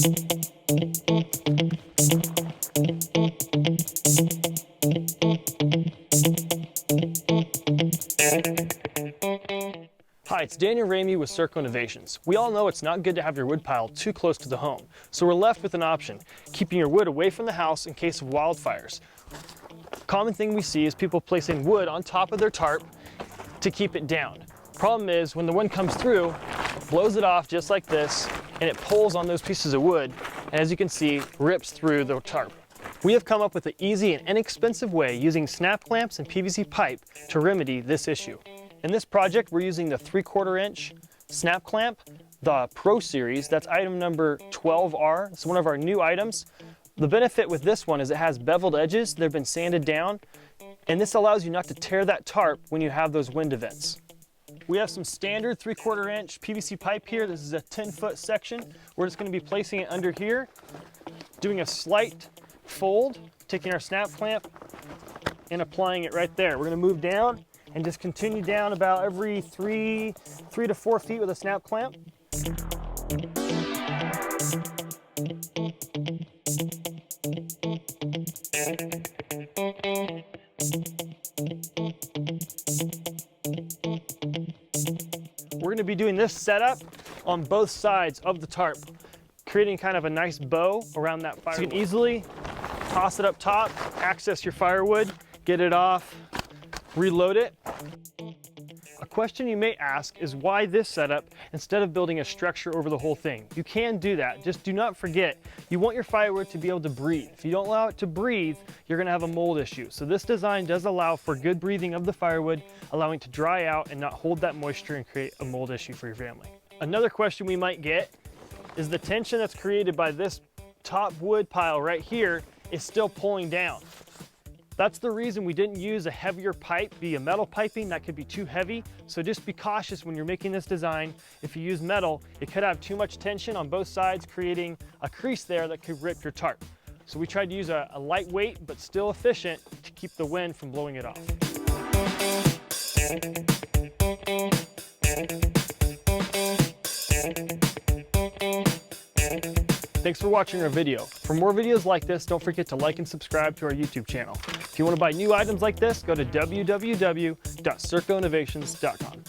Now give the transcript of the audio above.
Hi, it's Daniel Ramey with Circo Innovations. We all know it's not good to have your wood pile too close to the home, so we're left with an option, keeping your wood away from the house in case of wildfires. Common thing we see is people placing wood on top of their tarp to keep it down. Problem is, when the wind comes through, blows it off just like this, and it pulls on those pieces of wood, and as you can see, rips through the tarp. We have come up with an easy and inexpensive way using snap clamps and PVC pipe to remedy this issue. In this project, we're using the 3/4 inch snap clamp, the Pro Series. That's item number 12R. It's one of our new items. The benefit with this one is it has beveled edges. They've been sanded down, and this allows you not to tear that tarp when you have those wind events. We have some standard 3/4 inch PVC pipe here. This is a 10-foot section. We're just going to be placing it under here, doing a slight fold, taking our snap clamp and applying it right there. We're going to move down and just continue down about every 3 to 4 feet with a snap clamp. We're going to be doing this setup on both sides of the tarp, creating kind of a nice bow around that firewood. So you can easily toss it up top, access your firewood, get it off, reload it. A question you may ask is why this setup instead of building a structure over the whole thing? You can do that, just do not forget, you want your firewood to be able to breathe. If you don't allow it to breathe, you're gonna have a mold issue. So this design does allow for good breathing of the firewood, allowing it to dry out and not hold that moisture and create a mold issue for your family. Another question we might get is the tension that's created by this top wood pile right here is still pulling down. That's the reason we didn't use a heavier pipe, be a metal piping, that could be too heavy. So just be cautious when you're making this design. If you use metal, it could have too much tension on both sides, creating a crease there that could rip your tarp. So we tried to use a lightweight, but still efficient to keep the wind from blowing it off. Thanks for watching our video. For more videos like this, don't forget to like and subscribe to our YouTube channel. If you want to buy new items like this, go to www.circoinnovations.com.